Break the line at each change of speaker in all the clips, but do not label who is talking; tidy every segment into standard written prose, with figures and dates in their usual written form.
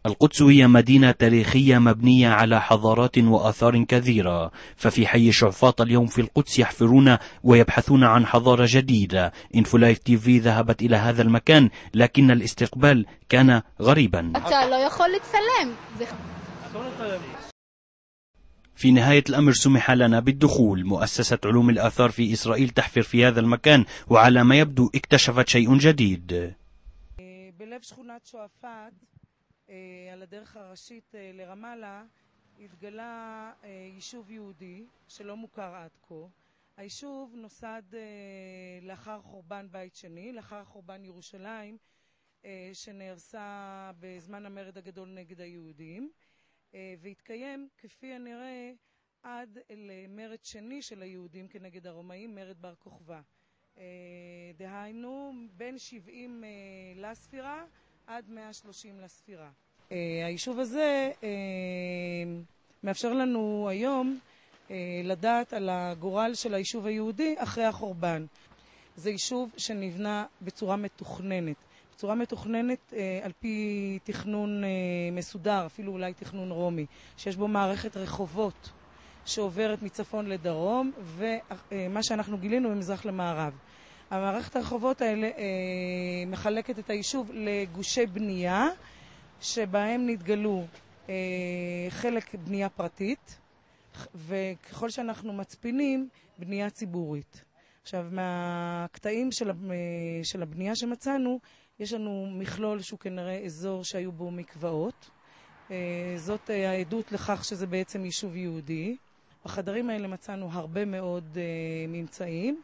القدس هي مدينة تاريخية مبنية على حضارات وآثار كثيرة، ففي حي شعفاط اليوم في القدس يحفرون ويبحثون عن حضارة جديدة. إنفولايف تي في ذهبت إلى هذا المكان، لكن الاستقبال كان غريبا. في نهاية الأمر سمح لنا بالدخول. مؤسسة علوم الآثار في إسرائيل تحفر في هذا المكان، وعلى ما يبدو اكتشفت شيء جديد.
בלב שכונת שועפאט, על הדרך הראשית לרמאללה, התגלה יישוב יהודי שלא מוכר עד כה. היישוב נוסד לאחר חורבן בית שני, לאחר חורבן ירושלים שנהרסה בזמן המרד הגדול נגד היהודים, והתקיים כפי הנראה עד למרד שני של היהודים כנגד הרומאים, מרד בר כוכבא. דהיינו בין 70 לספירה עד 130 לספירה. היישוב הזה מאפשר לנו היום לדעת על הגורל של היישוב היהודי אחרי החורבן. זה יישוב שנבנה בצורה מתוכננת. בצורה מתוכננת על פי תכנון מסודר, אפילו אולי תכנון רומי, שיש בו מערכת רחובות שעוברת מצפון לדרום, ומה שאנחנו גילינו ממזרח למערב. המערכת הרחובות האלה מחלקת את היישוב לגושי בנייה, שבהם נתגלו חלק בנייה פרטית, וככל שאנחנו מצפינים, בנייה ציבורית. עכשיו, מהקטעים של הבנייה שמצאנו, יש לנו מכלול שהוא כנראה אזור שהיו בו מקוואות. זאת העדות לכך שזה בעצם יישוב יהודי. בחדרים האלה מצאנו הרבה מאוד ממצאים,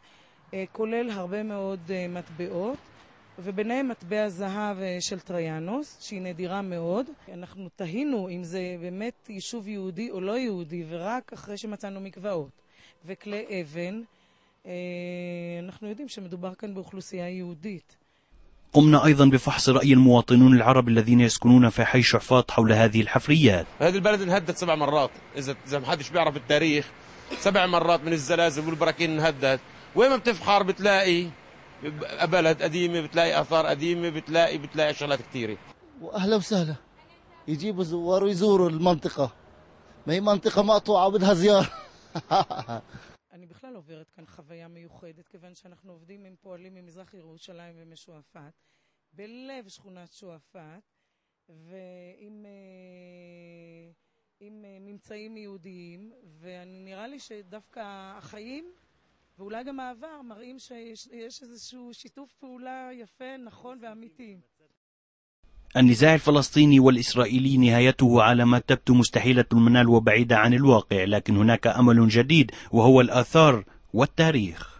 כולל הרבה מאוד מטבעות, וביניהם מטבע זהב של טריאנוס, שהיא נדירה מאוד. אנחנו תהינו אם זה באמת יישוב יהודי או לא יהודי, ורק אחרי שמצאנו מקוואות וכלי אבן, אנחנו יודעים שמדובר כאן באוכלוסייה יהודית.
قمنا أيضا بفحص رأي المواطنون العرب الذين يسكنون في حي شعفاط حول هذه الحفريات.
هذه البلد انهدت 7 مرات، إذا ما حدش بيعرف التاريخ، 7 مرات من الزلازل والبراكين انهدت. وين ما بتفحر بتلاقي بلد قديمة، بتلاقي آثار قديمة، بتلاقي شغلات كثيرة.
وأهلا وسهلا، يجيبوا زوار ويزوروا المنطقة، ما هي منطقة مقطوعة بدها زيارة.
אני בכלל עוברת כאן חוויה מיוחדת, כיוון שאנחנו עובדים עם פועלים ממזרח ירושלים ומשועפאט, בלב שכונת שועפאט, ועם ממצאים יהודיים, ונראה לי שדווקא החיים, ואולי גם העבר, מראים שיש איזשהו שיתוף פעולה יפה, נכון ואמיתי.
النزاع الفلسطيني والإسرائيلي نهايته على ما تبدو مستحيلة المنال وبعيدة عن الواقع، لكن هناك أمل جديد وهو الآثار والتاريخ.